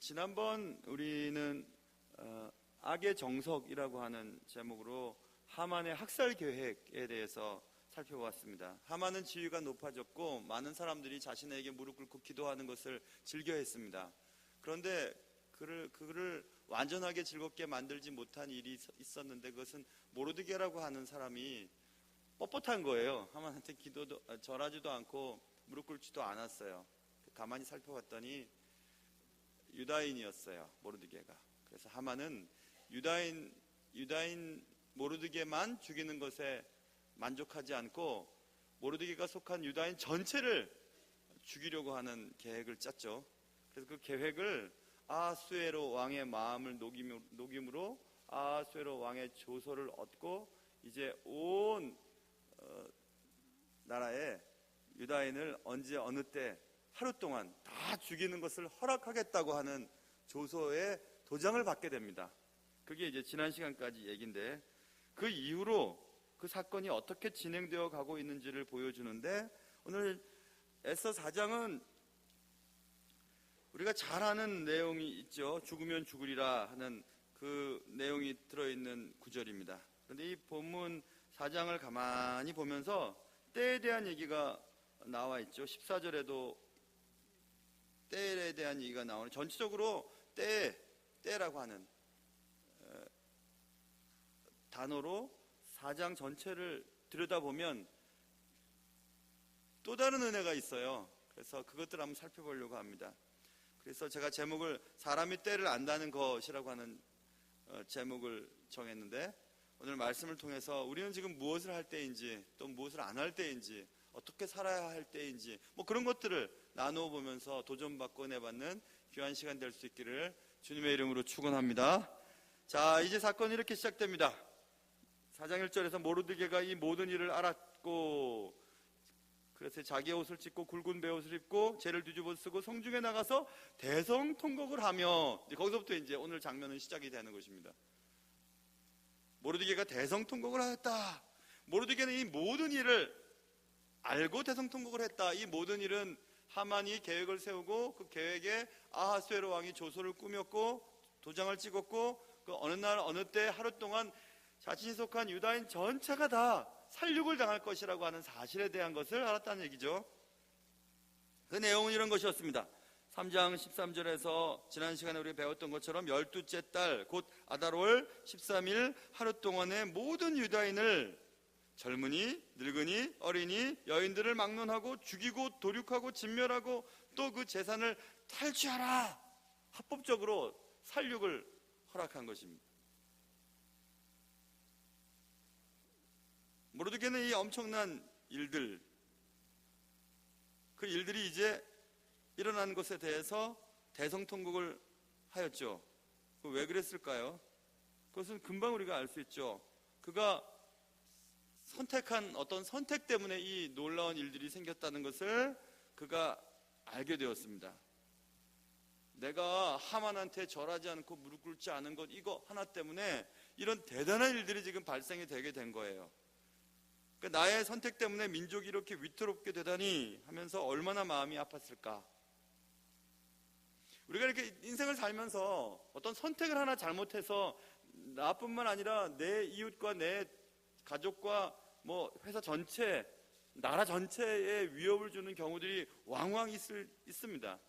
지난번 우리는 악의 정석이라고 하는 제목으로 하만의 학살 계획에 대해서 살펴보았습니다. 하만은 지위가 높아졌고 많은 사람들이 자신에게 무릎 꿇고 기도하는 것을 즐겨했습니다. 그런데 그를 완전하게 즐겁게 만들지 못한 일이 있었는데, 그것은 모르드게라고 하는 사람이 뻣뻣한 거예요. 하만한테 기도도 절하지도 않고 무릎 꿇지도 않았어요. 가만히 살펴봤더니 유다인이었어요, 모르드게가. 그래서 하만은 유다인 모르드게만 죽이는 것에 만족하지 않고 모르드게가 속한 유다인 전체를 죽이려고 하는 계획을 짰죠. 그래서 그 계획을 아하수에로 왕의 마음을 녹임으로 아하수에로 왕의 조서를 얻고 이제 온 나라에 유다인을 언제 어느 때 하루 동안 다 죽이는 것을 허락하겠다고 하는 조서에 도장을 받게 됩니다. 그게 이제 지난 시간까지 얘기인데, 그 이후로 그 사건이 어떻게 진행되어 가고 있는지를 보여주는데, 오늘 에스더 4장은 우리가 잘 아는 내용이 있죠. 죽으면 죽으리라 하는 그 내용이 들어있는 구절입니다. 그런데 이 본문 4장을 가만히 보면서 때에 대한 얘기가 나와 있죠. 14절에도 때에 대한 얘기가 나오는, 전체적으로 때라고 하는 단어로 4장 전체를 들여다보면 또 다른 은혜가 있어요. 그래서 그것들을 한번 살펴보려고 합니다. 그래서 제가 제목을 사람이 때를 안다는 것이라고 하는 제목을 정했는데, 오늘 말씀을 통해서 우리는 지금 무엇을 할 때인지, 또 무엇을 안 할 때인지, 어떻게 살아야 할 때인지, 그런 것들을 나누어 보면서 도전받고 내받는 귀한 시간 될 수 있기를 주님의 이름으로 축원합니다. 자, 이제 사건이 이렇게 시작됩니다. 4장 1절에서 모르드게가 이 모든 일을 알았고, 그래서 자기의 옷을 찢고 굵은 베옷을 입고 죄를 뒤집어 쓰고 성중에 나가서 대성통곡을 하며, 이제 거기서부터 이제 오늘 장면은 시작이 되는 것입니다. 모르드게가 대성통곡을 하였다. 모르드게는 이 모든 일을 알고 대성통곡을 했다. 이 모든 일은 하만이 계획을 세우고 그 계획에 아하수에로 왕이 조서를 꾸몄고 도장을 찍었고, 그 어느 날 어느 때 하루 동안 자신이 속한 유다인 전체가 다 살육을 당할 것이라고 하는 사실에 대한 것을 알았다는 얘기죠. 그 내용은 이런 것이었습니다. 3장 13절에서 지난 시간에 우리가 배웠던 것처럼 12째 달 곧 아달월 13일 하루 동안의 모든 유다인을, 젊은이, 늙은이, 어린이, 여인들을 막론하고 죽이고 도륙하고 진멸하고 또 그 재산을 탈취하라, 합법적으로 살육을 허락한 것입니다. 모르드게는 이 엄청난 일들, 그 일들이 이제 일어난 것에 대해서 대성통곡을 하였죠. 왜 그랬을까요? 그것은 금방 우리가 알 수 있죠. 그가 선택한 어떤 선택 때문에 이 놀라운 일들이 생겼다는 것을 그가 알게 되었습니다. 내가 하만한테 절하지 않고 무릎 꿇지 않은 것, 이거 하나 때문에 이런 대단한 일들이 지금 발생이 되게 된 거예요. 그러니까 나의 선택 때문에 민족이 이렇게 위태롭게 되다니 하면서 얼마나 마음이 아팠을까. 우리가 이렇게 인생을 살면서 어떤 선택을 하나 잘못해서 나뿐만 아니라 내 이웃과 내 가족과 회사 전체, 나라 전체에 위협을 주는 경우들이 왕왕 있습니다.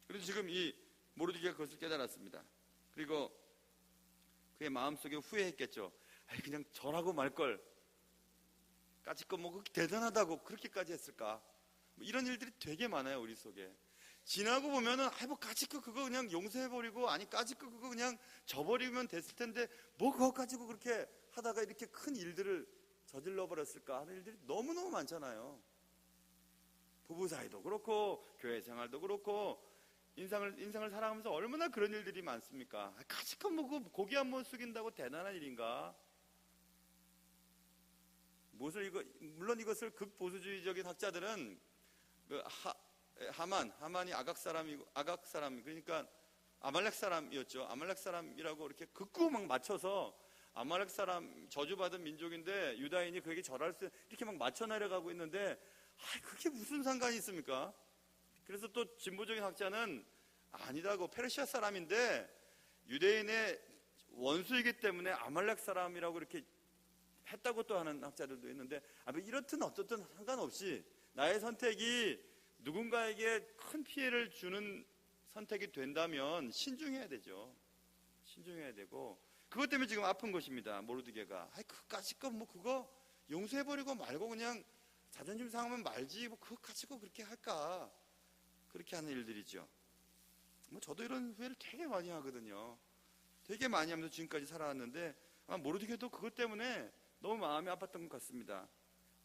그래서 지금 이 모르드게가 그것을 깨달았습니다. 그리고 그의 마음속에 후회했겠죠. 그냥 절하고 말걸, 까짓거 그렇게 대단하다고 그렇게까지 했을까. 이런 일들이 되게 많아요, 우리 속에. 지나고 보면은 까짓거 그거 그냥 용서해버리고, 아니 까짓거 그거 그냥 져버리면 됐을 텐데 그거 가지고 그렇게 하다가 이렇게 큰 일들을 저질러 버렸을까 하는 일들이 너무너무 많잖아요. 부부 사이도 그렇고 교회 생활도 그렇고 인생을 살아가면서 얼마나 그런 일들이 많습니까? 까짓거 고기 한 번 숙인다고 대단한 일인가? 물론 이것을 극보수주의적인 학자들은 하만이 아각 사람, 그러니까 아말렉 사람이었죠. 아말렉 사람이라고 이렇게 극구 막 맞춰서, 아말렉 사람 저주받은 민족인데 유다인이 그에게 절할 수, 이렇게 막 맞춰 내려가고 있는데, 그게 무슨 상관이 있습니까? 그래서 또 진보적인 학자는 아니다고. 페르시아 사람인데 유대인의 원수이기 때문에 아말렉 사람이라고 이렇게 했다고 또 하는 학자들도 있는데, 이렇든 어떻든 상관없이 나의 선택이 누군가에게 큰 피해를 주는 선택이 된다면 신중해야 되죠. 신중해야 되고, 그것 때문에 지금 아픈 것입니다. 모르드게가. 그까짓 거 뭐 그거 용서해버리고 말고 그냥 자존심 상하면 말지 뭐 그거 가지고 그렇게 할까, 그렇게 하는 일들이죠. 뭐 저도 이런 후회를 되게 많이 하거든요. 되게 많이 하면서 지금까지 살아왔는데, 모르드게도 그것 때문에 너무 마음이 아팠던 것 같습니다.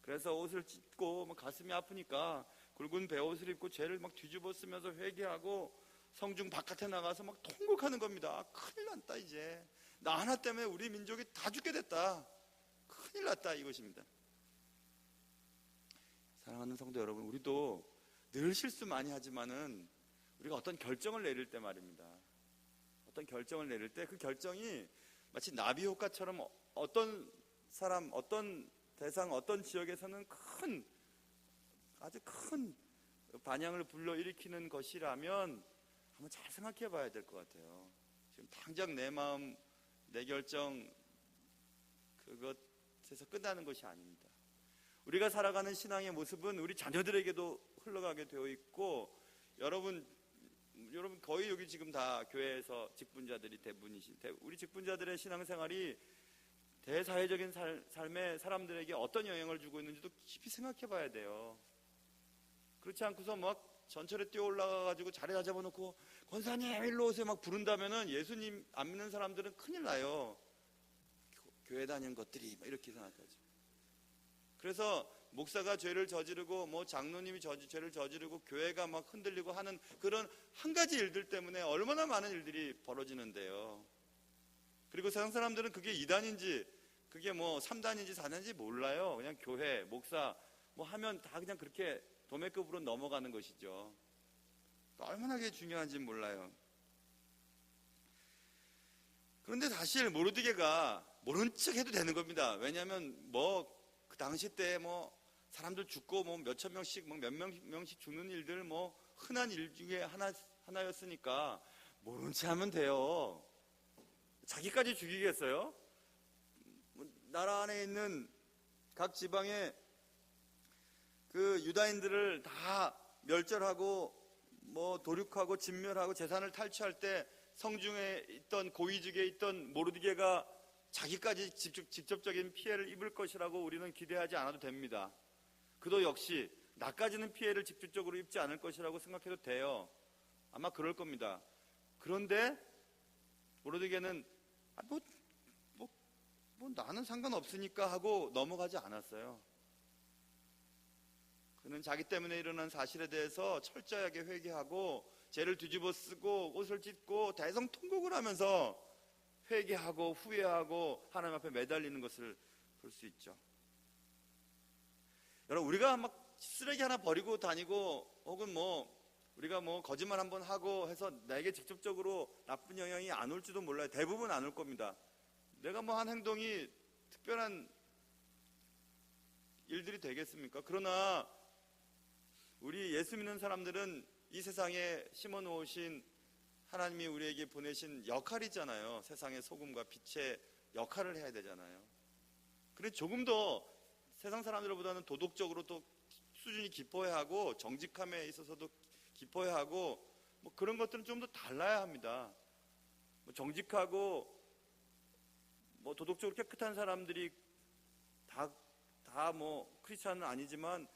그래서 옷을 찢고 가슴이 아프니까 굵은 베옷을 입고 죄를 막 뒤집어 쓰면서 회개하고 성중 바깥에 나가서 막 통곡하는 겁니다. 큰일 났다, 이제 나 하나 때문에 우리 민족이 다 죽게 됐다, 큰일 났다, 이것입니다. 사랑하는 성도 여러분, 우리도 늘 실수 많이 하지만은 우리가 어떤 결정을 내릴 때 말입니다, 어떤 결정을 내릴 때 그 결정이 마치 나비 효과처럼 어떤 사람, 어떤 대상, 어떤 지역에서는 아주 큰 반향을 불러일으키는 것이라면 한번 잘 생각해 봐야 될 것 같아요. 지금 당장 내 마음, 내 결정 그것에서 끝나는 것이 아닙니다. 우리가 살아가는 신앙의 모습은 우리 자녀들에게도 흘러가게 되어 있고, 여러분 거의 여기 지금 다 교회에서 직분자들이 대부분이신, 우리 직분자들의 신앙생활이 대사회적인 삶에 사람들에게 어떤 영향을 주고 있는지도 깊이 생각해 봐야 돼요. 그렇지 않고서 막 전철에 뛰어 올라가가지고 자리 다 잡아놓고 권사님 일로 오세요 막 부른다면은 예수님 안 믿는 사람들은 큰일 나요. 교회 다니는 것들이 막 이렇게 생각하죠. 그래서 목사가 죄를 저지르고 뭐 장로님이 죄를 저지르고 교회가 막 흔들리고 하는 그런 한 가지 일들 때문에 얼마나 많은 일들이 벌어지는데요. 그리고 세상 사람들은 그게 2단인지 그게 뭐 3단인지 4단인지 몰라요. 그냥 교회, 목사 뭐 하면 다 그냥 그렇게 도매급으로 넘어가는 것이죠. 얼마나 그게 중요한지 몰라요. 그런데 사실 모르드게가 모른 척 해도 되는 겁니다. 왜냐하면 뭐 그 당시 때 뭐 사람들 죽고 뭐 몇천 명씩 뭐 몇 명씩 죽는 일들 뭐 흔한 일 중에 하나였으니까 모른 척 하면 돼요. 자기까지 죽이겠어요? 나라 안에 있는 각 지방의 그 유다인들을 다 멸절하고 뭐 도륙하고 진멸하고 재산을 탈취할 때 성중에 있던 고위직에 있던 모르드게가 자기까지 직접적인 피해를 입을 것이라고 우리는 기대하지 않아도 됩니다. 그도 역시 나까지는 피해를 직접적으로 입지 않을 것이라고 생각해도 돼요. 아마 그럴 겁니다. 그런데 모르드게는 뭐 나는 상관없으니까 하고 넘어가지 않았어요. 그는 자기 때문에 일어난 사실에 대해서 철저하게 회개하고 죄를 뒤집어 쓰고 옷을 찢고 대성통곡을 하면서 회개하고 후회하고 하나님 앞에 매달리는 것을 볼 수 있죠. 여러분, 우리가 막 쓰레기 하나 버리고 다니고 혹은 뭐 우리가 뭐 거짓말 한번 하고 해서 나에게 직접적으로 나쁜 영향이 안 올지도 몰라요. 대부분 안 올 겁니다. 내가 뭐 한 행동이 특별한 일들이 되겠습니까? 그러나 우리 예수 믿는 사람들은 이 세상에 심어 놓으신 하나님이 우리에게 보내신 역할이 있잖아요. 세상의 소금과 빛의 역할을 해야 되잖아요. 그래 조금 더 세상 사람들보다는 도덕적으로 또 수준이 깊어야 하고 정직함에 있어서도 깊어야 하고 뭐 그런 것들은 좀 더 달라야 합니다. 뭐 정직하고 뭐 도덕적으로 깨끗한 사람들이 다 뭐 크리스찬은 아니지만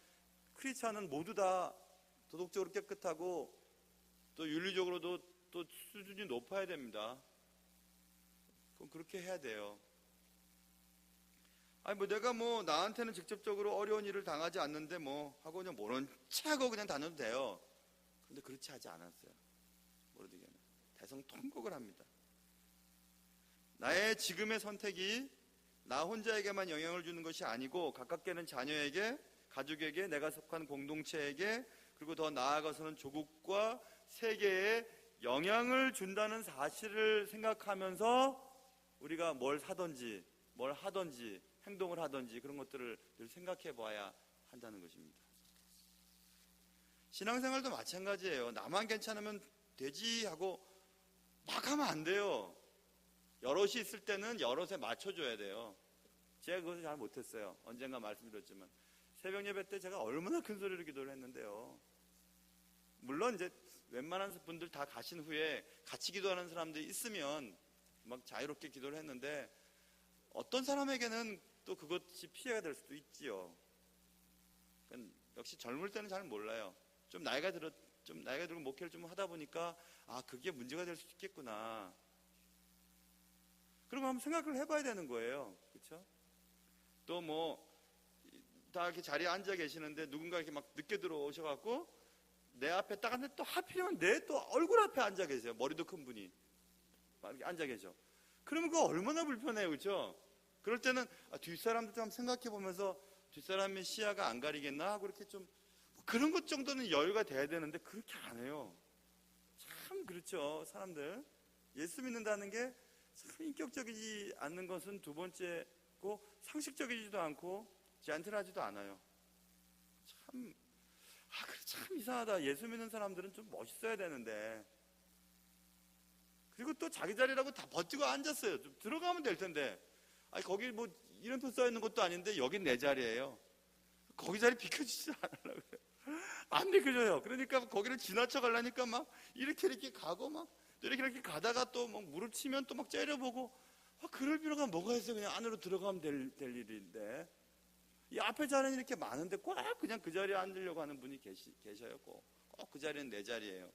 크리스찬은 모두 다 도덕적으로 깨끗하고 또 윤리적으로도 또 수준이 높아야 됩니다. 그럼 그렇게 해야 돼요. 아니 뭐 내가 뭐 나한테는 직접적으로 어려운 일을 당하지 않는데 뭐 하고 그냥 모른 척하고 그냥 다녀도 돼요. 그런데 그렇지 하지 않았어요. 모르드게는 대성통곡을 합니다. 나의 지금의 선택이 나 혼자에게만 영향을 주는 것이 아니고 가깝게는 자녀에게, 가족에게, 내가 속한 공동체에게, 그리고 더 나아가서는 조국과 세계에 영향을 준다는 사실을 생각하면서 우리가 뭘 사든지 뭘 하든지 행동을 하든지 그런 것들을 늘 생각해 봐야 한다는 것입니다. 신앙생활도 마찬가지예요. 나만 괜찮으면 되지 하고 막 하면 안 돼요. 여럿이 있을 때는 여럿에 맞춰줘야 돼요. 제가 그것을 잘 못했어요. 언젠가 말씀드렸지만 새벽 예배 때 제가 얼마나 큰 소리로 기도를 했는데요. 물론 이제 웬만한 분들 다 가신 후에 같이 기도하는 사람들이 있으면 막 자유롭게 기도를 했는데 어떤 사람에게는 또 그것이 피해가 될 수도 있지요. 역시 젊을 때는 잘 몰라요. 좀 나이가 들고 목회를 좀 하다 보니까 그게 문제가 될 수 있겠구나. 그럼 한번 생각을 해봐야 되는 거예요. 그렇죠? 또 뭐 다 이렇게 자리에 앉아 계시는데 누군가 이렇게 막 늦게 들어오셔갖고 내 앞에 딱 앉는데 또 하필이면 내 또 얼굴 앞에 앉아 계세요. 머리도 큰 분이 막 이렇게 앉아 계셔. 그러면 그거 얼마나 불편해요, 그렇죠? 그럴 때는 뒷사람들도 한번 생각해 보면서 뒷사람의 시야가 안 가리겠나 하고 이렇게 좀 그런 것 정도는 여유가 돼야 되는데 그렇게 안 해요. 참 그렇죠, 사람들. 예수 믿는다는 게 참 인격적이지 않는 것은 두 번째고 상식적이지도 않고 젠틀하지도 않아요. 참 이상하다. 예수 믿는 사람들은 좀 멋있어야 되는데. 그리고 또 자기 자리라고 다 버티고 앉았어요. 좀 들어가면 될 텐데. 거기 뭐 이름표 써 있는 것도 아닌데 여긴 내 자리예요. 거기 자리 비켜주지 않으려고 그래요. 안 비켜줘요. 그러니까 거기를 지나쳐 가려니까 막 이렇게 가고 막 또 이렇게 가다가 또 막 무릎 치면 또 막 째려보고 그럴 필요가 뭐가 있어요. 그냥 안으로 들어가면 될 일인데. 이 앞에 자리는 이렇게 많은데 꼭 그냥 그 자리에 앉으려고 하는 분이 계셔요. 꼭 그 자리는 내 자리예요.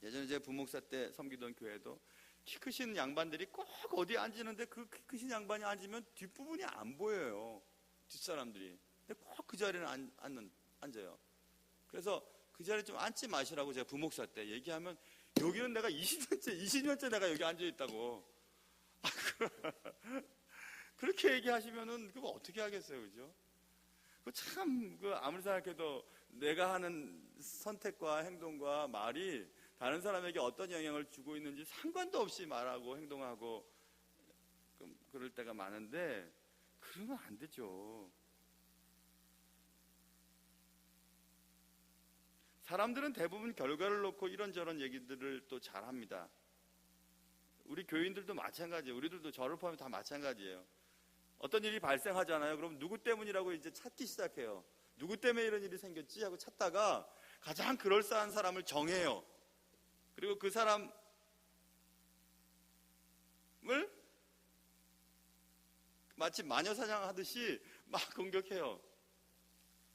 예전에 제 부목사 때 섬기던 교회도 키 크신 양반들이 꼭 어디에 앉는데 그 키 크신 양반이 앉으면 뒷부분이 안 보여요. 뒷사람들이. 근데 꼭 그 자리는 앉아요. 그래서 그 자리에 좀 앉지 마시라고 제가 부목사 때 얘기하면 여기는 내가 20년째 내가 여기 앉아있다고. 그렇게 얘기하시면은 그거 어떻게 하겠어요, 그죠? 참 아무리 생각해도 내가 하는 선택과 행동과 말이 다른 사람에게 어떤 영향을 주고 있는지 상관도 없이 말하고 행동하고 그럴 때가 많은데 그러면 안 되죠. 사람들은 대부분 결과를 놓고 이런저런 얘기들을 또 잘합니다. 우리 교인들도 마찬가지예요. 우리들도 저를 포함해 다 마찬가지예요. 어떤 일이 발생하잖아요. 그럼 누구 때문이라고 이제 찾기 시작해요. 누구 때문에 이런 일이 생겼지 하고 찾다가 가장 그럴싸한 사람을 정해요. 그리고 그 사람을 마치 마녀사냥하듯이 막 공격해요.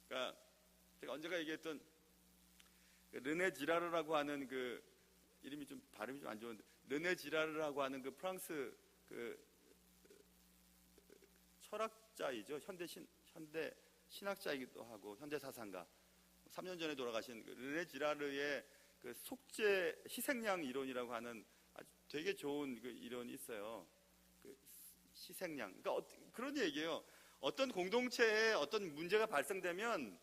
그러니까 제가 언제가 얘기했던 르네 지라르라고 하는 그 이름이 좀 발음이 좀 안 좋은데 르네 지라르라고 하는 그 프랑스 그 철학자이죠. 현대 신학자이기도 하고 현대 사상가. 3년 전에 돌아가신 그 르네 지라르의 그 속죄 희생양 이론이라고 하는 아주 되게 좋은 그 이론이 있어요. 그 희생양. 그러니까 그런 얘기예요. 어떤 공동체에 어떤 문제가 발생되면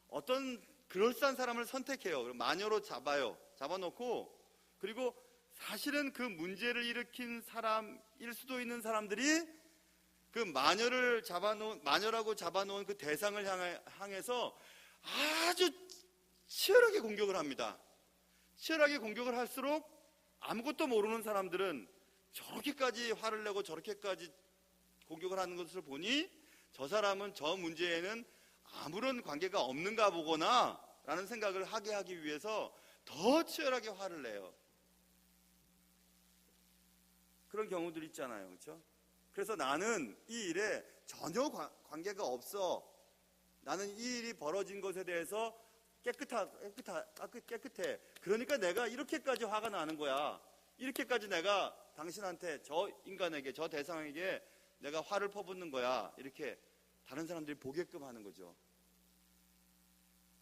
어떤 그럴싸한 사람을 선택해요. 마녀로 잡아놓고 그리고 사실은 그 문제를 일으킨 사람일 수도 있는 사람들이 그 마녀라고 잡아놓은 그 대상을 향해서 아주 치열하게 공격을 합니다. 치열하게 공격을 할수록 아무것도 모르는 사람들은 저렇게까지 화를 내고 저렇게까지 공격을 하는 것을 보니 저 사람은 저 문제에는 아무런 관계가 없는가 보거나 라는 생각을 하게 하기 위해서 더 치열하게 화를 내요. 그런 경우들 있잖아요. 그렇죠? 그래서 나는 이 일에 전혀 관계가 없어. 나는 이 일이 벌어진 것에 대해서 깨끗해. 그러니까 내가 이렇게까지 화가 나는 거야. 이렇게까지 내가 당신한테, 저 인간에게, 저 대상에게 내가 화를 퍼붓는 거야. 이렇게 다른 사람들이 보게끔 하는 거죠.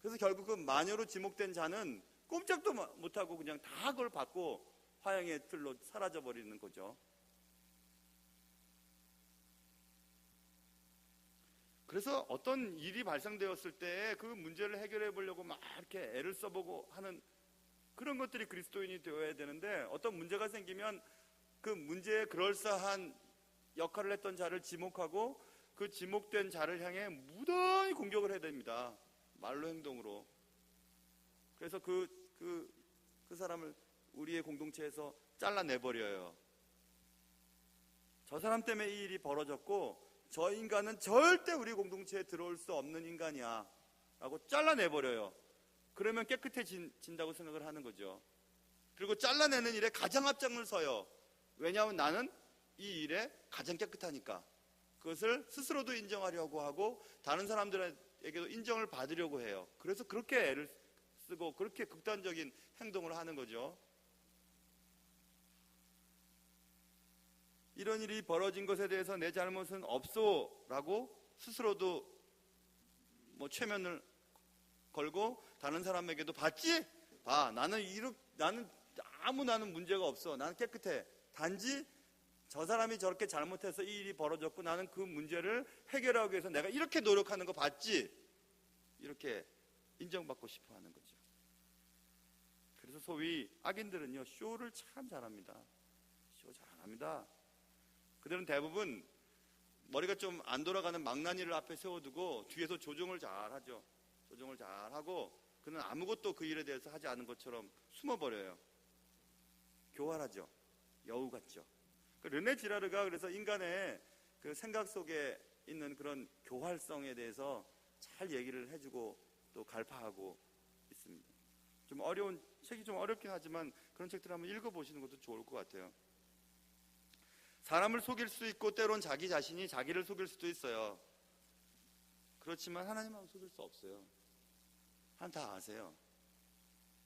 그래서 결국 그 마녀로 지목된 자는 꼼짝도 못하고 그냥 다 그걸 받고 화형의 틀로 사라져버리는 거죠. 그래서 어떤 일이 발생되었을 때 그 문제를 해결해 보려고 막 이렇게 애를 써보고 하는 그런 것들이 그리스도인이 되어야 되는데, 어떤 문제가 생기면 그 문제에 그럴싸한 역할을 했던 자를 지목하고 그 지목된 자를 향해 무던히 공격을 해야 됩니다. 말로 행동으로. 그래서 그 사람을 우리의 공동체에서 잘라내버려요. 저 사람 때문에 이 일이 벌어졌고 저 인간은 절대 우리 공동체에 들어올 수 없는 인간이야 라고 잘라내버려요. 그러면 깨끗해진다고 생각을 하는 거죠. 그리고 잘라내는 일에 가장 앞장을 서요. 왜냐하면 나는 이 일에 가장 깨끗하니까. 그것을 스스로도 인정하려고 하고 다른 사람들에게도 인정을 받으려고 해요. 그래서 그렇게 애를 쓰고 그렇게 극단적인 행동을 하는 거죠. 이런 일이 벌어진 것에 대해서 내 잘못은 없소 라고 스스로도 최면을 걸고 다른 사람에게도 봤지? 봐, 나는 문제가 없어. 나는 깨끗해. 단지 저 사람이 저렇게 잘못해서 이 일이 벌어졌고 나는 그 문제를 해결하기 위해서 내가 이렇게 노력하는 거 봤지? 이렇게 인정받고 싶어 하는 거죠. 그래서 소위 악인들은요, 쇼를 참 잘합니다. 쇼 잘합니다. 그들은 대부분 머리가 좀 안 돌아가는 망나니를 앞에 세워두고 뒤에서 조종을 잘하죠. 조종을 잘하고 그는 아무것도 그 일에 대해서 하지 않은 것처럼 숨어버려요. 교활하죠. 여우 같죠. 르네 지라르가 그래서 인간의 그 생각 속에 있는 그런 교활성에 대해서 잘 얘기를 해주고 또 갈파하고 있습니다. 좀 어려운 책이 좀 어렵긴 하지만 그런 책들을 한번 읽어보시는 것도 좋을 것 같아요. 사람을 속일 수 있고 때론 자기 자신이 자기를 속일 수도 있어요. 그렇지만 하나님은 속일 수 없어요. 하나님 다 아세요.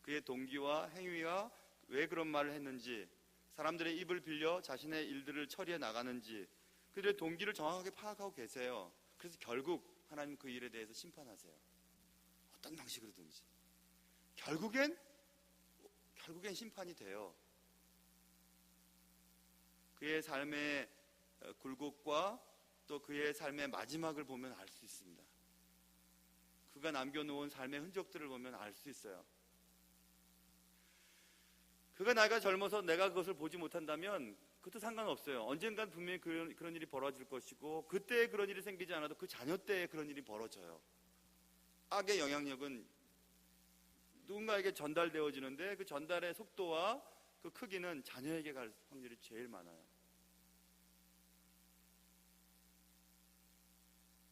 그의 동기와 행위와 왜 그런 말을 했는지, 사람들의 입을 빌려 자신의 일들을 처리해 나가는지 그들의 동기를 정확하게 파악하고 계세요. 그래서 결국 하나님 그 일에 대해서 심판하세요. 어떤 방식으로든지 결국엔 심판이 돼요. 그의 삶의 굴곡과 또 그의 삶의 마지막을 보면 알 수 있습니다. 그가 남겨놓은 삶의 흔적들을 보면 알 수 있어요. 그가 나이가 젊어서 내가 그것을 보지 못한다면 그것도 상관없어요. 언젠간 분명히 그런 일이 벌어질 것이고 그때에 그런 일이 생기지 않아도 그 자녀 때에 그런 일이 벌어져요. 악의 영향력은 누군가에게 전달되어지는데 그 전달의 속도와 그 크기는 자녀에게 갈 확률이 제일 많아요.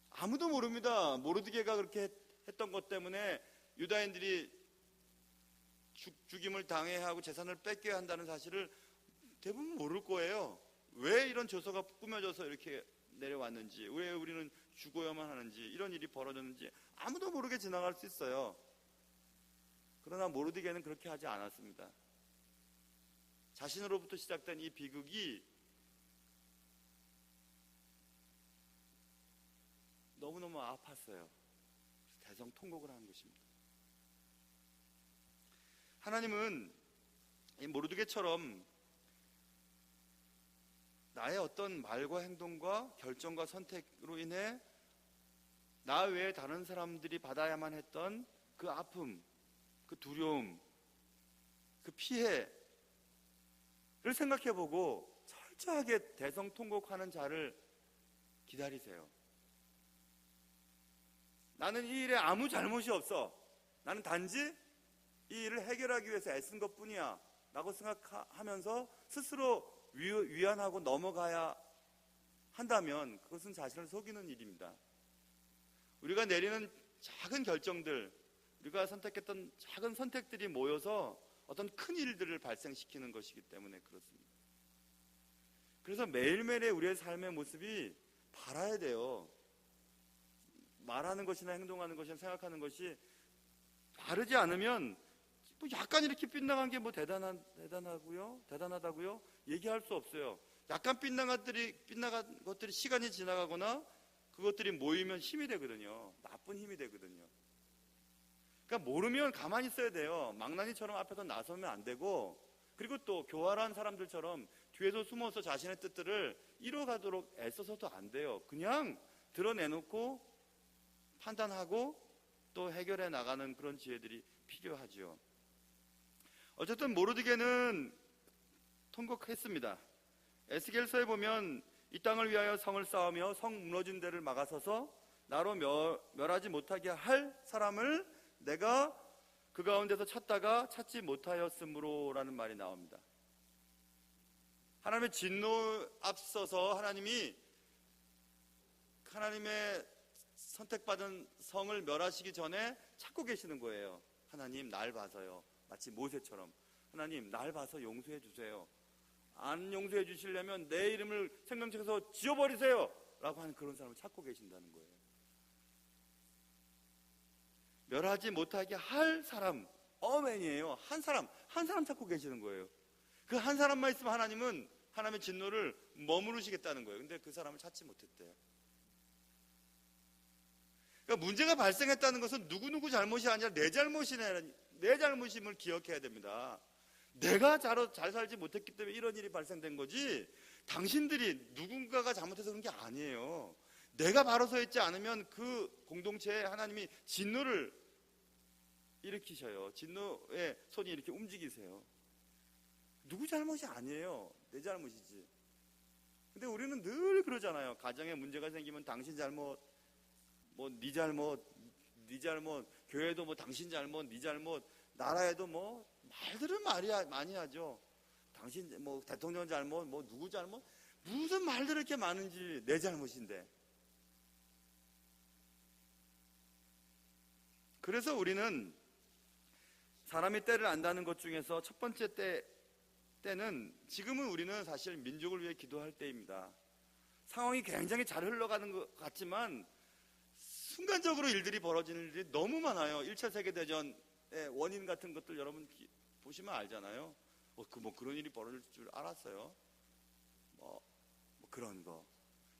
아무도 모릅니다. 모르드게가 그렇게 했던 것 때문에 유다인들이 죽임을 당해야 하고 재산을 뺏겨야 한다는 사실을 대부분 모를 거예요. 왜 이런 조서가 꾸며져서 이렇게 내려왔는지, 왜 우리는 죽어야만 하는지, 이런 일이 벌어졌는지 아무도 모르게 지나갈 수 있어요. 그러나 모르드게는 그렇게 하지 않았습니다. 자신으로부터 시작된 이 비극이 너무너무 아팠어요. 대성통곡을 하는 것입니다. 하나님은 이 모르드게처럼 나의 어떤 말과 행동과 결정과 선택으로 인해 나 외에 다른 사람들이 받아야만 했던 그 아픔, 그 두려움, 그 피해를 생각해보고 철저하게 대성통곡하는 자를 기다리세요. 나는 이 일에 아무 잘못이 없어. 나는 단지 이 일을 해결하기 위해서 애쓴 것뿐이야 라고 생각하면서 스스로 위안하고 넘어가야 한다면 그것은 자신을 속이는 일입니다. 우리가 내리는 작은 결정들, 우리가 선택했던 작은 선택들이 모여서 어떤 큰 일들을 발생시키는 것이기 때문에 그렇습니다. 그래서 매일매일의 우리의 삶의 모습이 바라야 돼요. 말하는 것이나 행동하는 것이나 생각하는 것이 바르지 않으면 뭐 약간 이렇게 빗나간 게 뭐 대단하다고요? 얘기할 수 없어요. 약간 빗나간 것들이 시간이 지나가거나 그것들이 모이면 힘이 되거든요. 나쁜 힘이 되거든요. 그러니까 모르면 가만히 있어야 돼요. 망나니처럼 앞에서 나서면 안 되고, 그리고 또 교활한 사람들처럼 뒤에서 숨어서 자신의 뜻들을 이뤄가도록 애써서도 안 돼요. 그냥 드러내놓고 판단하고 또 해결해 나가는 그런 지혜들이 필요하죠. 어쨌든 모르드게는 통곡했습니다. 에스겔서에 보면 이 땅을 위하여 성을 쌓으며 성 무너진 데를 막아서서 나로 멸하지 못하게 할 사람을 내가 그 가운데서 찾다가 찾지 못하였으므로라는 말이 나옵니다. 하나님의 진노 앞서서 하나님이 하나님의 선택받은 성을 멸하시기 전에 찾고 계시는 거예요. 하나님 날 봐서요. 마치 모세처럼 하나님 날 봐서 용서해 주세요. 안 용서해 주시려면 내 이름을 생명책에서 지워버리세요 라고 하는 그런 사람을 찾고 계신다는 거예요. 멸하지 못하게 할 사람, 어맨이에요. 한 사람 찾고 계시는 거예요. 그 한 사람만 있으면 하나님은 하나님의 진노를 머무르시겠다는 거예요. 근데 그 사람을 찾지 못했대요. 그러니까 문제가 발생했다는 것은 누구누구 잘못이 아니라 내 잘못임을 기억해야 됩니다. 내가 잘 살지 못했기 때문에 이런 일이 발생된 거지, 당신들이 누군가가 잘못해서 그런 게 아니에요. 내가 바로 서 있지 않으면 그 공동체에 하나님이 진노를 일으키셔요. 진노의 손이 이렇게 움직이세요. 누구 잘못이 아니에요. 내 잘못이지. 근데 우리는 늘 그러잖아요. 가정에 문제가 생기면 당신 잘못, 뭐 네 잘못, 네 잘못, 교회도 뭐 당신 잘못, 네 잘못, 나라에도 뭐 말들은 많이 하죠. 당신 뭐 대통령 잘못, 뭐 누구 잘못, 무슨 말들이 이렇게 많은지. 내 잘못인데. 그래서 우리는 사람이 때를 안다는 것 중에서 첫 번째 때는 지금은 우리는 사실 민족을 위해 기도할 때입니다. 상황이 굉장히 잘 흘러가는 것 같지만 순간적으로 일들이 벌어지는 일이 너무 많아요. 1차 세계대전의 원인 같은 것들 여러분 보시면 알잖아요. 그런 일이 벌어질 줄 알았어요. 뭐 그런 거.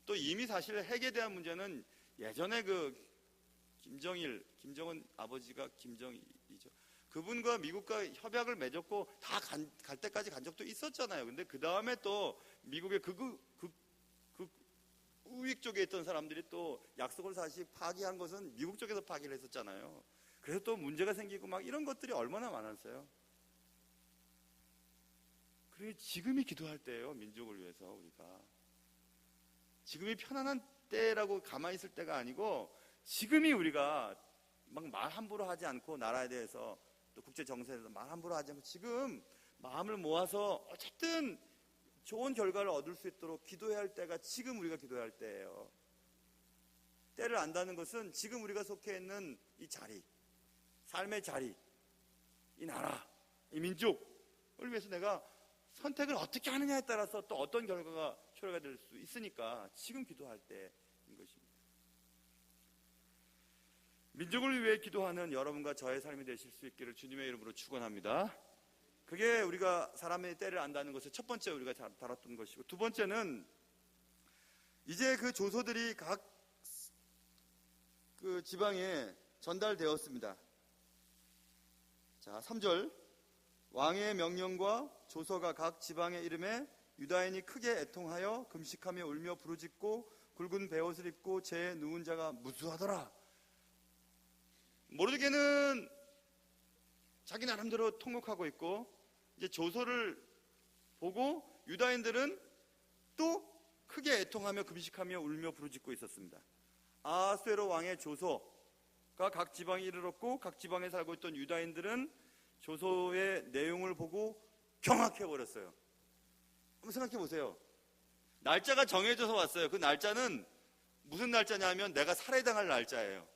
또 이미 사실 핵에 대한 문제는 예전에 그 김정은 아버지가 김정일이죠. 그분과 미국과 협약을 맺었고 다 갈 때까지 간 적도 있었잖아요. 근데 그 다음에 또 미국의 우익 쪽에 있던 사람들이 또 약속을 다시 파기한 것은 미국 쪽에서 파기를 했었잖아요. 그래서 또 문제가 생기고 막 이런 것들이 얼마나 많았어요. 그러니 지금이 기도할 때예요. 민족을 위해서 우리가. 지금이 편안한 때라고 가만히 있을 때가 아니고 지금이 우리가 막 말 함부로 하지 않고 나라에 대해서 또 국제 정세에서 말 함부로 하지 않고 지금 마음을 모아서 어쨌든 좋은 결과를 얻을 수 있도록 기도해야 할 때가 지금 우리가 기도해야 할 때예요. 때를 안다는 것은 지금 우리가 속해 있는 이 자리, 삶의 자리, 이 나라, 이 민족을 위해서 내가 선택을 어떻게 하느냐에 따라서 또 어떤 결과가 초래가 될 수 있으니까 지금 기도할 때인 것입니다. 민족을 위해 기도하는 여러분과 저의 삶이 되실 수 있기를 주님의 이름으로 축원합니다. 그게 우리가 사람의 때를 안다는 것을 첫 번째 우리가 다뤘던 것이고, 두 번째는 이제 그 조서들이 각 그 지방에 전달되었습니다. 자, 3절. 왕의 명령과 조서가 각 지방에 이름에 유다인이 크게 애통하여 금식하며 울며 부르짖고 굵은 베옷을 입고 재에 누운 자가 무수하더라. 모르드게는 자기 나름대로 통곡하고 있고, 이제 조서를 보고 유다인들은 또 크게 애통하며 금식하며 울며 부르짖고 있었습니다. 아하수에로 왕의 조서가 각 지방에 이르렀고 각 지방에 살고 있던 유다인들은 조서의 내용을 보고 경악해버렸어요. 한번 생각해 보세요. 날짜가 정해져서 왔어요. 그 날짜는 무슨 날짜냐면 내가 살해당할 날짜예요.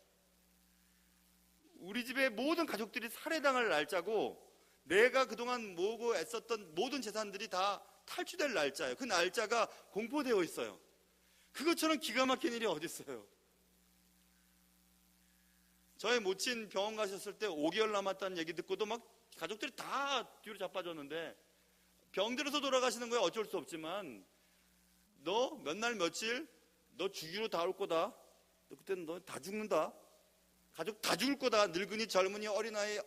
우리 집의 모든 가족들이 살해당할 날짜고, 내가 그동안 모으고 애썼던 모든 재산들이 다 탈취될 날짜예요. 그 날짜가 공포되어 있어요. 그것처럼 기가 막힌 일이 어디 있어요. 저희 모친 병원 가셨을 때 5개월 남았다는 얘기 듣고도 막 가족들이 다 뒤로 자빠졌는데, 병들어서 돌아가시는 거야 어쩔 수 없지만, 너 몇 날 며칠 너 주기로 다 올 거다. 너 그때는 너 다 죽는다. 가족 다 죽을 거다. 늙은이 젊은이 어린아이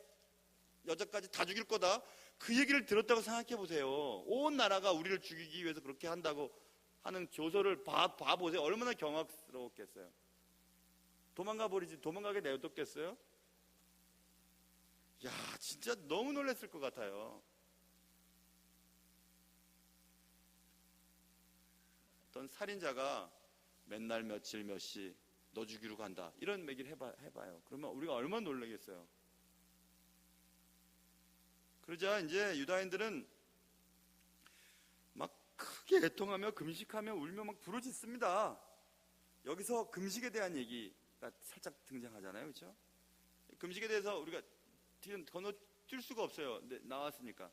여자까지 다 죽일 거다. 그 얘기를 들었다고 생각해 보세요. 온 나라가 우리를 죽이기 위해서 그렇게 한다고 하는 조서를 봐보세요. 얼마나 경악스러웠겠어요. 도망가게 내어뒀겠어요? 야, 진짜 너무 놀랐을 것 같아요. 어떤 살인자가 맨날 며칠 몇 시 너 죽이러 간다 이런 얘기를 해봐요. 그러면 우리가 얼마나 놀라겠어요. 그러자 이제 유다인들은 막 크게 애통하며 금식하며 울며 막 부르짖습니다. 여기서 금식에 대한 얘기가 살짝 등장하잖아요, 그렇죠? 금식에 대해서 우리가 건너뛸 수가 없어요. 나왔으니까.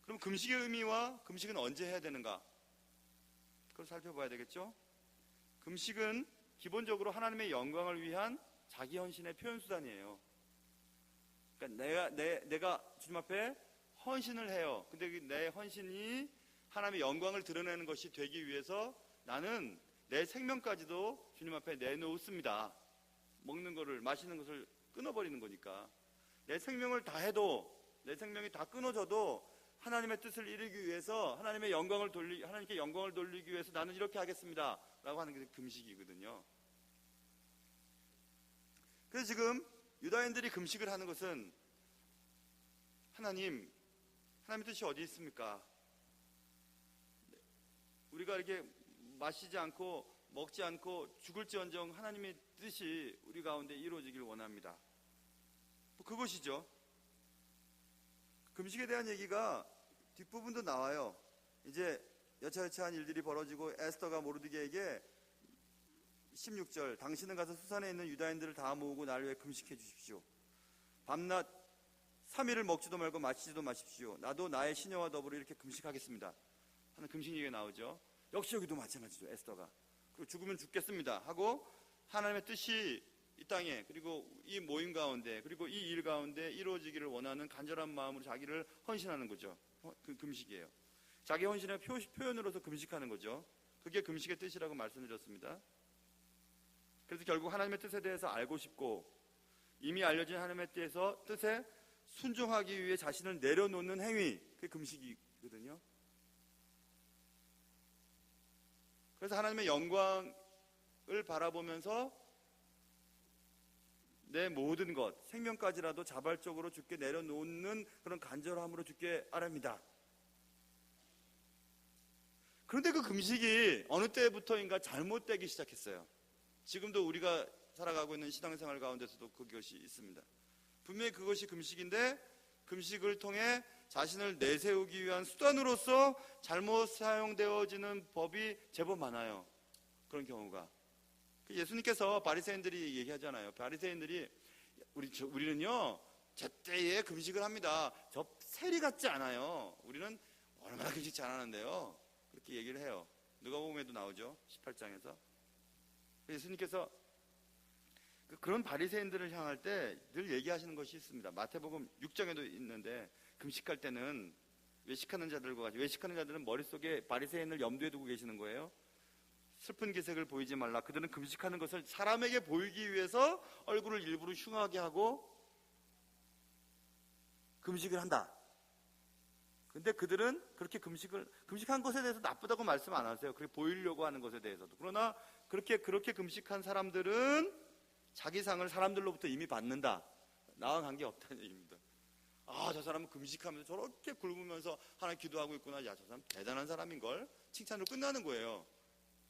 그럼 금식의 의미와 금식은 언제 해야 되는가? 그걸 살펴봐야 되겠죠? 금식은 기본적으로 하나님의 영광을 위한 자기 헌신의 표현 수단이에요. 그러니까 내가 주님 앞에 헌신을 해요. 근데 내 헌신이 하나님의 영광을 드러내는 것이 되기 위해서 나는 내 생명까지도 주님 앞에 내놓습니다. 먹는 거를, 마시는 것을 끊어버리는 거니까. 내 생명을 다 해도, 내 생명이 다 끊어져도 하나님의 뜻을 이루기 위해서, 하나님께 영광을 돌리기 위해서 나는 이렇게 하겠습니다 라고 하는 게 금식이거든요. 그래서 지금 유다인들이 금식을 하는 것은 하나님의 뜻이 어디 있습니까? 우리가 이렇게 마시지 않고 먹지 않고 죽을지언정 하나님의 뜻이 우리 가운데 이루어지길 원합니다. 그것이죠. 금식에 대한 얘기가 뒷부분도 나와요. 이제 여차여차한 일들이 벌어지고 에스더가 모르드게에게 16절, 당신은 가서 수산에 있는 유다인들을 다 모으고 날 위해 금식해 주십시오. 밤낮 3일을 먹지도 말고 마시지도 마십시오. 나도 나의 시녀와 더불어 이렇게 금식하겠습니다 하는 금식 얘기가 나오죠. 역시 여기도 마찬가지죠. 에스더가 그리고 죽으면 죽겠습니다 하고 하나님의 뜻이 이 땅에, 그리고 이 모임 가운데, 그리고 이 일 가운데 이루어지기를 원하는 간절한 마음으로 자기를 헌신하는 거죠. 그 금식이에요. 자기 헌신의 표현으로서 금식하는 거죠. 그게 금식의 뜻이라고 말씀드렸습니다. 그래서 결국 하나님의 뜻에 대해서 알고 싶고 이미 알려진 하나님의 뜻에 순종하기 위해 자신을 내려놓는 행위, 그게 금식이거든요. 그래서 하나님의 영광을 바라보면서 내 모든 것, 생명까지라도 자발적으로 주께 내려놓는 그런 간절함으로 주께 아뢰입니다. 그런데 그 금식이 어느 때부터인가 잘못되기 시작했어요. 지금도 우리가 살아가고 있는 신앙생활 가운데서도 그것이 있습니다. 분명히 그것이 금식인데 금식을 통해 자신을 내세우기 위한 수단으로서 잘못 사용되어지는 법이 제법 많아요. 그런 경우가. 예수님께서 바리새인들이 얘기하잖아요. 바리새인들이 우리는요 제때에 금식을 합니다. 저 세리 같지 않아요. 우리는 얼마나 금식 잘하는데요. 그렇게 얘기를 해요. 누가복음에도 나오죠. 18장에서. 예수님께서 그런 바리새인들을 향할 때 늘 얘기하시는 것이 있습니다. 마태복음 6장에도 있는데 금식할 때는 외식하는 자들과 같이, 외식하는 자들은 머릿속에 바리새인을 염두에 두고 계시는 거예요. 슬픈 기색을 보이지 말라. 그들은 금식하는 것을 사람에게 보이기 위해서 얼굴을 일부러 흉하게 하고 금식을 한다. 근데 그들은 그렇게 금식한 것에 대해서 나쁘다고 말씀 안 하세요. 그렇게 보이려고 하는 것에 대해서도. 그러나 그렇게 금식한 사람들은 자기 상을 사람들로부터 이미 받는다. 나와 관계 없다는 얘기입니다. 아, 저 사람은 금식하면서 저렇게 굶으면서 하나님 기도하고 있구나. 야, 저 사람 대단한 사람인걸. 칭찬으로 끝나는 거예요.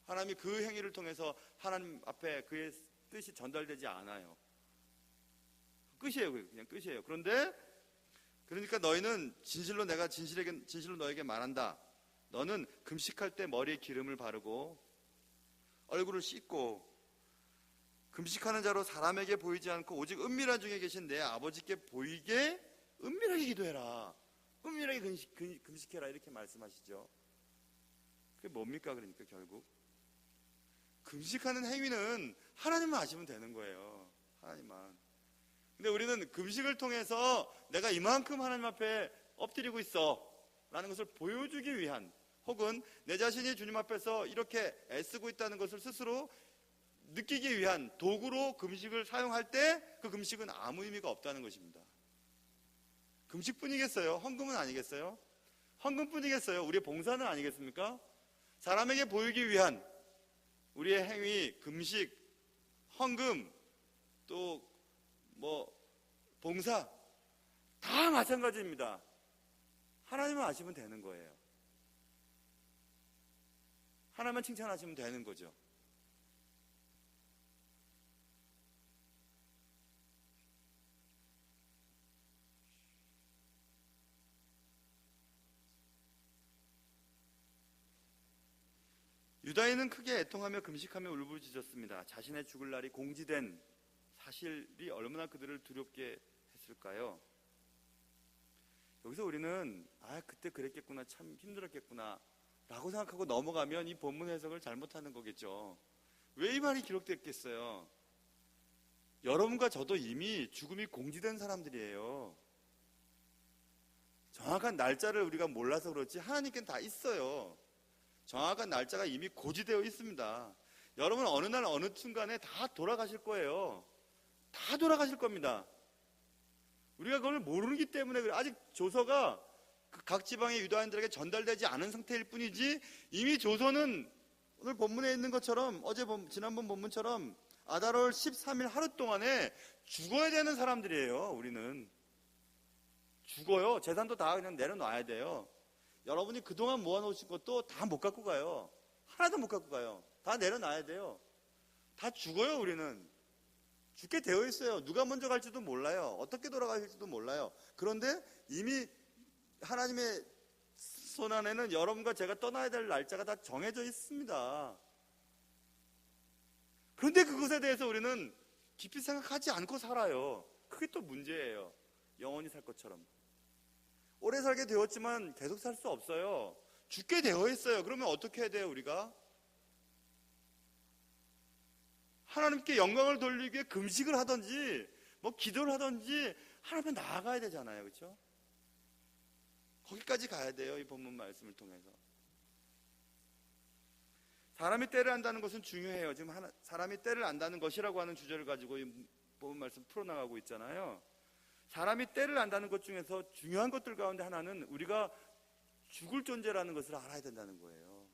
하나님이 그 행위를 통해서 하나님 앞에 그의 뜻이 전달되지 않아요. 끝이에요. 그냥 끝이에요. 그러니까 너희는 진실로 너에게 말한다. 너는 금식할 때 머리에 기름을 바르고 얼굴을 씻고 금식하는 자로 사람에게 보이지 않고 오직 은밀한 중에 계신 내 아버지께 보이게 은밀하게 기도해라. 은밀하게 금식해라. 이렇게 말씀하시죠. 그게 뭡니까? 그러니까 결국 금식하는 행위는 하나님만 아시면 되는 거예요. 하나님만. 근데 우리는 금식을 통해서 내가 이만큼 하나님 앞에 엎드리고 있어 라는 것을 보여주기 위한, 혹은 내 자신이 주님 앞에서 이렇게 애쓰고 있다는 것을 스스로 느끼기 위한 도구로 금식을 사용할 때 그 금식은 아무 의미가 없다는 것입니다. 금식뿐이겠어요? 헌금은 아니겠어요? 헌금뿐이겠어요? 우리의 봉사는 아니겠습니까? 사람에게 보이기 위한 우리의 행위, 금식, 헌금, 또 봉사 다 마찬가지입니다. 하나님만 아시면 되는 거예요. 하나님만 칭찬하시면 되는 거죠. 유다인은 크게 애통하며 금식하며 울부짖었습니다. 자신의 죽을 날이 공지된 사실이 얼마나 그들을 두렵게 했을까요? 여기서 우리는 그때 그랬겠구나, 참 힘들었겠구나 라고 생각하고 넘어가면 이 본문 해석을 잘못하는 거겠죠. 왜 이 말이 기록됐겠어요? 여러분과 저도 이미 죽음이 공지된 사람들이에요. 정확한 날짜를 우리가 몰라서 그렇지 하나님께는 다 있어요. 정확한 날짜가 이미 고지되어 있습니다. 여러분 어느 날 어느 순간에 다 돌아가실 거예요. 다 돌아가실 겁니다. 우리가 그걸 모르기 때문에 그래. 아직 조서가 각 지방의 유다인들에게 전달되지 않은 상태일 뿐이지, 이미 조서는 오늘 본문에 있는 것처럼, 지난번 본문처럼 아달월 13일 하루 동안에 죽어야 되는 사람들이에요. 우리는 죽어요. 재산도 다 그냥 내려놔야 돼요. 여러분이 그동안 모아놓으신 것도 다 못 갖고 가요. 하나도 못 갖고 가요. 다 내려놔야 돼요. 다 죽어요. 우리는 죽게 되어 있어요. 누가 먼저 갈지도 몰라요. 어떻게 돌아가실지도 몰라요. 그런데 이미 하나님의 손 안에는 여러분과 제가 떠나야 될 날짜가 다 정해져 있습니다. 그런데 그것에 대해서 우리는 깊이 생각하지 않고 살아요. 그게 또 문제예요. 영원히 살 것처럼. 오래 살게 되었지만 계속 살 수 없어요. 죽게 되어 있어요. 그러면 어떻게 해야 돼요, 우리가? 하나님께 영광을 돌리기 위해 금식을 하든지 뭐 기도를 하든지 하나님께 나아가야 되잖아요. 그렇죠? 거기까지 가야 돼요. 이 본문 말씀을 통해서. 사람이 때를 안다는 것은 중요해요. 지금 사람이 때를 안다는 것이라고 하는 주제를 가지고 이 본문 말씀 풀어나가고 있잖아요. 사람이 때를 안다는 것 중에서 중요한 것들 가운데 하나는 우리가 죽을 존재라는 것을 알아야 된다는 거예요.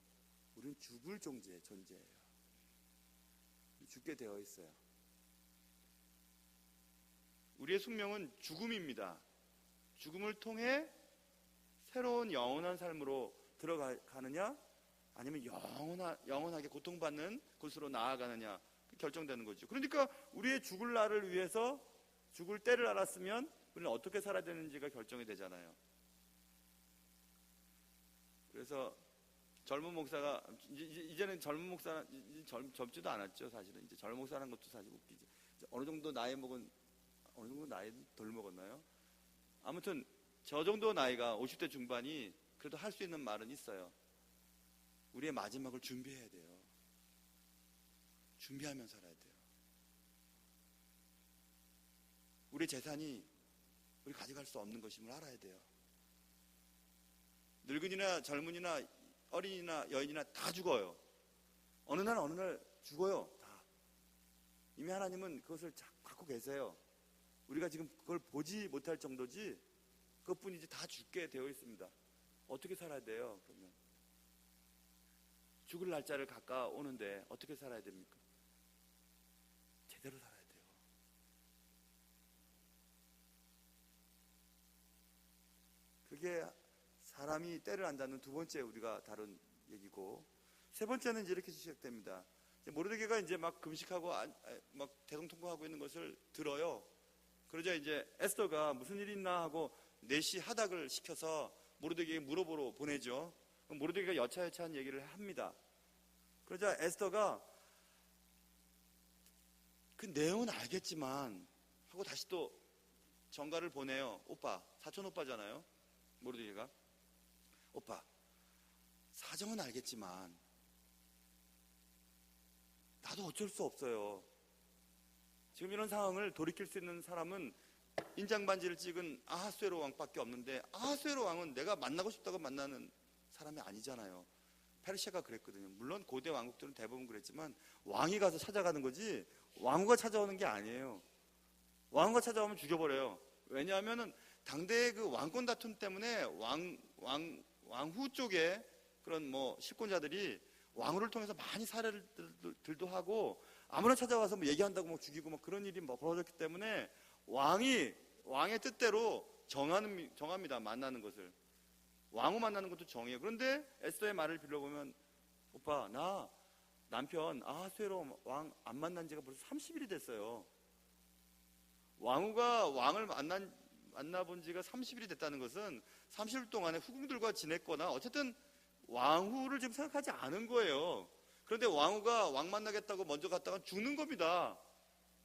우리는 죽을 존재예요. 죽게 되어 있어요. 우리의 숙명은 죽음입니다. 죽음을 통해 새로운 영원한 삶으로 들어가느냐, 아니면 영원하게 고통받는 곳으로 나아가느냐 결정되는 거죠. 그러니까 우리의 죽을 날을 위해서 죽을 때를 알았으면 우리는 어떻게 살아야 되는지가 결정이 되잖아요. 그래서 젊은 목사가 이제는 젊은 목사 젊지도 않았죠. 사실은 이제 젊은 목사라는 것도 사실 웃기지. 어느 정도 나이 덜 먹었나요? 아무튼 저 정도 나이가 50대 중반이 그래도 할 수 있는 말은 있어요. 우리의 마지막을 준비해야 돼요. 준비하면 살아야 돼요. 우리 재산이 우리 가져갈 수 없는 것임을 알아야 돼요. 늙은이나 젊은이나 어린이나 여인이나 다 죽어요. 어느 날 죽어요. 다. 이미 하나님은 그것을 갖고 계세요. 우리가 지금 그걸 보지 못할 정도지, 그것뿐이지 다 죽게 되어 있습니다. 어떻게 살아야 돼요? 그러면 죽을 날짜를 가까워오는데 어떻게 살아야 됩니까? 제대로 살아야 돼요. 그게 사람이 때를 안다는 두 번째 우리가 다룬 얘기고, 세 번째는 이제 이렇게 시작됩니다. 모르드게가 이제 막 금식하고 막 대성통곡하고 있는 것을 들어요. 그러자 이제 에스더가 무슨 일이 있나 하고 내시 하닥을 시켜서 모르드게에게 물어보러 보내죠. 모르드게가 여차여차한 얘기를 합니다. 그러자 에스더가 그 내용은 알겠지만 하고 다시 또 전가를 보내요. 오빠, 사촌 오빠잖아요. 모르드게가. 오빠, 사정은 알겠지만 나도 어쩔 수 없어요. 지금 이런 상황을 돌이킬 수 있는 사람은 인장반지를 찍은 아하수에로 왕밖에 없는데, 아하수에로 왕은 내가 만나고 싶다고 만나는 사람이 아니잖아요. 페르시아가 그랬거든요. 물론 고대 왕국들은 대부분 그랬지만 왕이 가서 찾아가는 거지 왕후가 찾아오는 게 아니에요. 왕후가 찾아오면 죽여버려요. 왜냐하면 당대의 그 왕권 다툼 때문에 왕후 쪽에 그런 뭐 실권자들이 왕후를 통해서 많이 살해들도 하고, 아무나 찾아와서 뭐 얘기한다고 뭐 죽이고 뭐 그런 일이 뭐 벌어졌기 때문에 왕의 뜻대로 정합니다. 만나는 것을. 왕후 만나는 것도 정해요. 그런데 에스더의 말을 빌려보면, 오빠, 나 남편 아하수에로 왕 안 만난 지가 벌써 30일이 됐어요. 왕후가 왕을 만나본 지가 30일이 됐다는 것은 30일 동안에 후궁들과 지냈거나 어쨌든 왕후를 지금 생각하지 않은 거예요. 그런데 왕후가 왕 만나겠다고 먼저 갔다가 죽는 겁니다.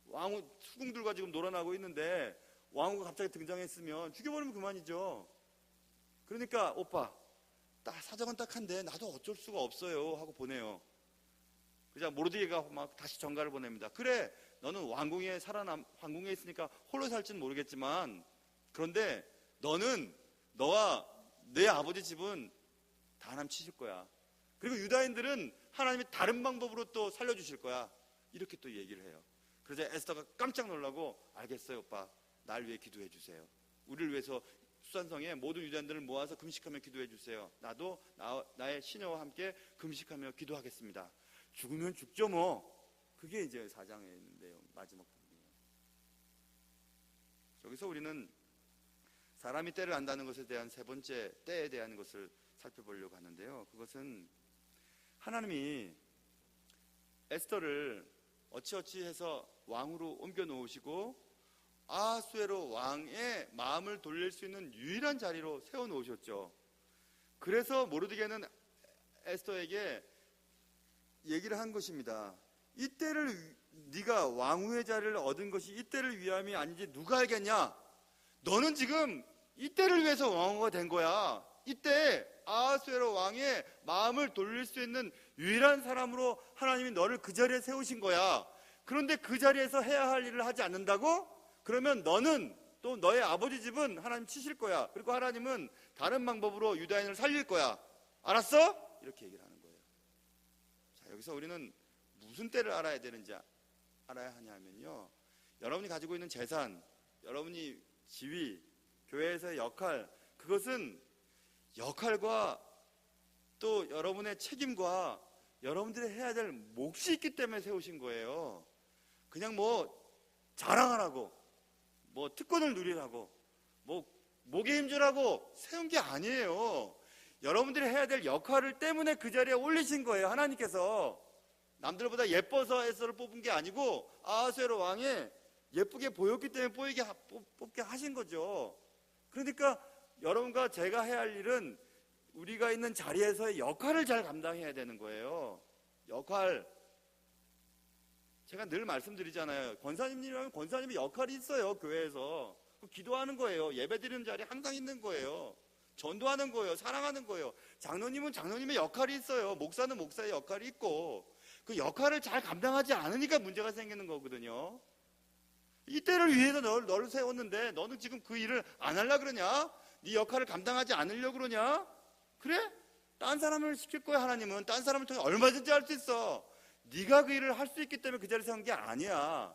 왕후 수궁들과 지금 놀아나고 있는데 왕후가 갑자기 등장했으면 죽여버리면 그만이죠. 그러니까 오빠, 딱 사정은 딱한데 나도 어쩔 수가 없어요 하고 보내요. 그자 모르드게가 막 다시 전가를 보냅니다. 그래, 너는 왕궁에 있으니까 홀로 살지는 모르겠지만, 그런데 너와 내 아버지 집은 다 하나님 치실 거야. 그리고 유다인들은 하나님이 다른 방법으로 또 살려주실 거야. 이렇게 또 얘기를 해요. 그러자 에스더가 깜짝 놀라고, 알겠어요 오빠, 날 위해 기도해 주세요. 우리를 위해서 수산성에 모든 유대인들을 모아서 금식하며 기도해 주세요. 나도 나의 시녀와 함께 금식하며 기도하겠습니다. 죽으면 죽죠 뭐. 그게 이제 4장에 있는데요, 마지막 부분이에요. 여기서 우리는 사람이 때를 안다는 것에 대한 세 번째 때에 대한 것을 살펴보려고 하는데요, 그것은 하나님이 에스더를 어찌어찌 해서 왕으로 옮겨 놓으시고 아하수에로 왕의 마음을 돌릴 수 있는 유일한 자리로 세워 놓으셨죠. 그래서 모르드게는 에스더에게 얘기를 한 것입니다. 이때를, 네가 왕후의 자리를 얻은 것이 이때를 위함이 아닌지 누가 알겠냐? 너는 지금 이때를 위해서 왕후가 된 거야. 이때 아하수에로 왕의 마음을 돌릴 수 있는 유일한 사람으로 하나님이 너를 그 자리에 세우신 거야. 그런데 그 자리에서 해야 할 일을 하지 않는다고? 그러면 너는 또 너의 아버지 집은 하나님 치실 거야. 그리고 하나님은 다른 방법으로 유다인을 살릴 거야. 알았어? 이렇게 얘기를 하는 거예요. 자, 여기서 우리는 무슨 때를 알아야 되는지 알아야 하냐 하면요, 여러분이 가지고 있는 재산, 여러분이 지위, 교회에서의 역할, 그것은 역할과 또 여러분의 책임과 여러분들이 해야 될 몫이 있기 때문에 세우신 거예요. 그냥 뭐 자랑하라고, 뭐 특권을 누리라고, 뭐 목에 힘주라고 세운 게 아니에요. 여러분들이 해야 될 역할을 때문에 그 자리에 올리신 거예요. 하나님께서 남들보다 예뻐서 에스더를 뽑은 게 아니고 아하수에로 왕이 예쁘게 보였기 때문에 뽑게 하신 거죠. 그러니까 여러분과 제가 해야 할 일은 우리가 있는 자리에서의 역할을 잘 감당해야 되는 거예요. 역할. 제가 늘 말씀드리잖아요. 권사님이라면 권사님의 역할이 있어요. 교회에서 기도하는 거예요. 예배드리는 자리에 항상 있는 거예요. 전도하는 거예요. 사랑하는 거예요. 장로님은 장로님의 역할이 있어요. 목사는 목사의 역할이 있고, 그 역할을 잘 감당하지 않으니까 문제가 생기는 거거든요. 이때를 위해서 너를 세웠는데 너는 지금 그 일을 안 하려고 그러냐? 네 역할을 감당하지 않으려고 그러냐? 그래? 딴 사람을 시킬 거야. 하나님은 딴 사람을 통해 얼마든지 할 수 있어. 네가 그 일을 할 수 있기 때문에 그 자리에 세운 게 아니야.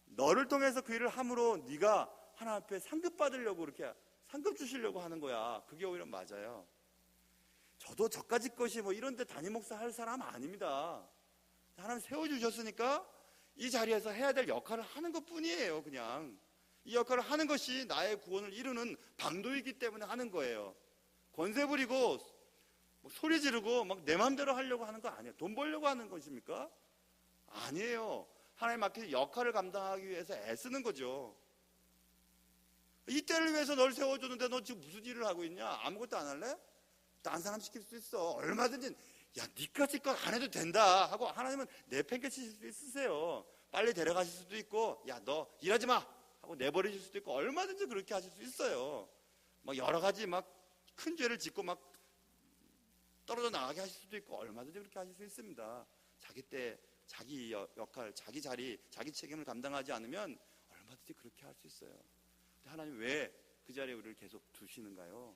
너를 통해서 그 일을 함으로 네가 하나님 앞에 상급 받으려고, 그렇게 상급 주시려고 하는 거야. 그게 오히려 맞아요. 저도 저까지 것이 뭐 이런 데 담임 목사 할 사람 아닙니다. 하나님 세워주셨으니까 이 자리에서 해야 될 역할을 하는 것 뿐이에요. 그냥 이 역할을 하는 것이 나의 구원을 이루는 방도이기 때문에 하는 거예요. 권세 부리고 뭐 소리 지르고 막 내 마음대로 하려고 하는 거 아니에요. 돈 벌려고 하는 것입니까? 아니에요. 하나님 앞에 역할을 감당하기 위해서 애쓰는 거죠. 이때를 위해서 널 세워줬는데 너 지금 무슨 일을 하고 있냐? 아무것도 안 할래? 딴 사람 시킬 수 있어. 얼마든지. 야, 니까지 것 안 해도 된다 하고 하나님은 내팽개치실 수 있으세요. 빨리 데려가실 수도 있고, 야, 너 일하지 마 하고 내버리실 수도 있고, 얼마든지 그렇게 하실 수 있어요. 막 여러 가지 막 큰 죄를 짓고 막 떨어져 나가게 하실 수도 있고, 얼마든지 그렇게 하실 수 있습니다. 자기 때, 자기 역할, 자기 자리, 자기 책임을 감당하지 않으면 얼마든지 그렇게 할 수 있어요. 근데 하나님 왜 그 자리에 우리를 계속 두시는가요?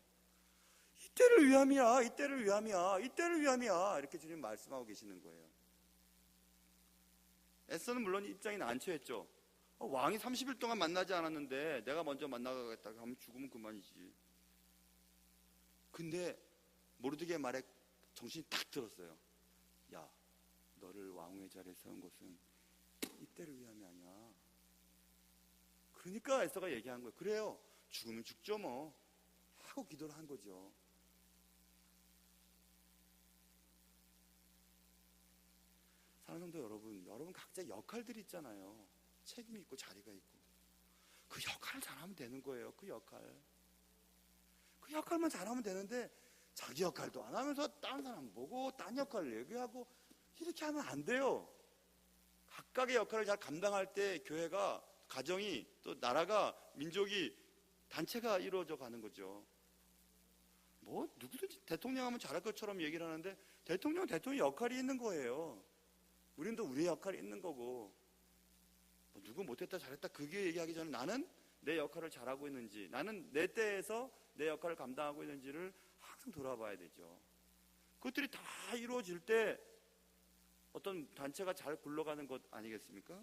이때를 위함이야, 이때를 위함이야, 이때를 위함이야, 이렇게 주님 말씀하고 계시는 거예요. 에스더는 물론 입장이 난처했죠. 왕이 30일 동안 만나지 않았는데 내가 먼저 만나가겠다 하면 죽으면 그만이지. 근데 모르드게의 말에 정신이 딱 들었어요. 야, 너를 왕후의 자리에 세운 것은 이때를 위함이 아니야. 그러니까 에스더가 얘기한 거예요. 그래요, 죽으면 죽죠 뭐 하고 기도를 한 거죠. 사랑하는 성도 여러분 각자 역할들이 있잖아요. 책임이 있고 자리가 있고, 그 역할을 잘하면 되는 거예요. 그 역할만 잘하면 되는데 자기 역할도 안 하면서 딴 사람 보고 딴 역할을 얘기하고, 이렇게 하면 안 돼요. 각각의 역할을 잘 감당할 때 교회가, 가정이, 또 나라가, 민족이, 단체가 이루어져 가는 거죠. 뭐 누구든지 대통령 하면 잘할 것처럼 얘기를 하는데 대통령은 대통령 역할이 있는 거예요. 우리는 또 우리의 역할이 있는 거고, 뭐 누구 못했다 잘했다 그게 얘기하기 전에 나는 내 역할을 잘하고 있는지, 나는 내 때에서 내 역할을 감당하고 있는지를 항상 돌아봐야 되죠. 그것들이 다 이루어질 때 어떤 단체가 잘 굴러가는 것 아니겠습니까?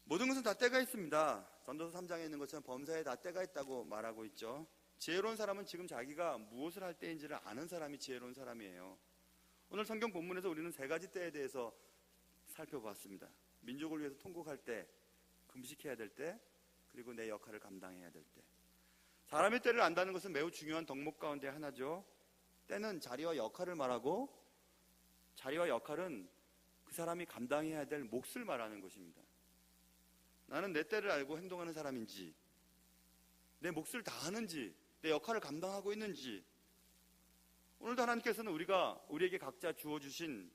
모든 것은 다 때가 있습니다. 전도서 3장에 있는 것처럼 범사에 다 때가 있다고 말하고 있죠. 지혜로운 사람은 지금 자기가 무엇을 할 때인지를 아는 사람이 지혜로운 사람이에요. 오늘 성경 본문에서 우리는 세 가지 때에 대해서 살펴보았습니다. 민족을 위해서 통곡할 때, 금식해야 될 때, 그리고 내 역할을 감당해야 될 때. 사람의 때를 안다는 것은 매우 중요한 덕목 가운데 하나죠. 때는 자리와 역할을 말하고, 자리와 역할은 그 사람이 감당해야 될 몫을 말하는 것입니다. 나는 내 때를 알고 행동하는 사람인지, 내 몫을 다하는지, 내 역할을 감당하고 있는지. 오늘도 하나님께서는 우리에게 각자 주어주신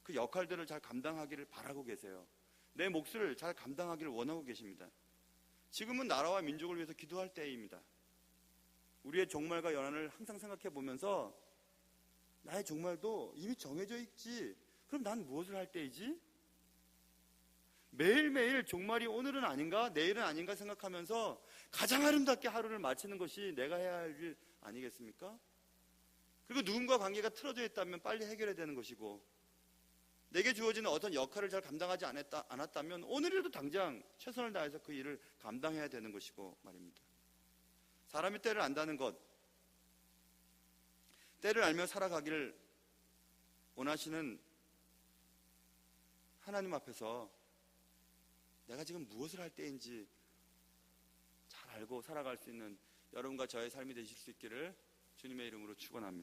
그 역할들을 잘 감당하기를 바라고 계세요. 내 몫을 잘 감당하기를 원하고 계십니다. 지금은 나라와 민족을 위해서 기도할 때입니다. 우리의 종말과 연한을 항상 생각해 보면서 나의 종말도 이미 정해져 있지, 그럼 난 무엇을 할 때이지? 매일매일 종말이 오늘은 아닌가 내일은 아닌가 생각하면서 가장 아름답게 하루를 마치는 것이 내가 해야 할 일 아니겠습니까? 그리고 누군가 관계가 틀어져 있다면 빨리 해결해야 되는 것이고, 내게 주어지는 어떤 역할을 잘 감당하지 않았다면 오늘이라도 당장 최선을 다해서 그 일을 감당해야 되는 것이고 말입니다. 사람이 때를 안다는 것, 때를 알며 살아가기를 원하시는 하나님 앞에서 내가 지금 무엇을 할 때인지 잘 알고 살아갈 수 있는 여러분과 저의 삶이 되실 수 있기를 주님의 이름으로 축원합니다.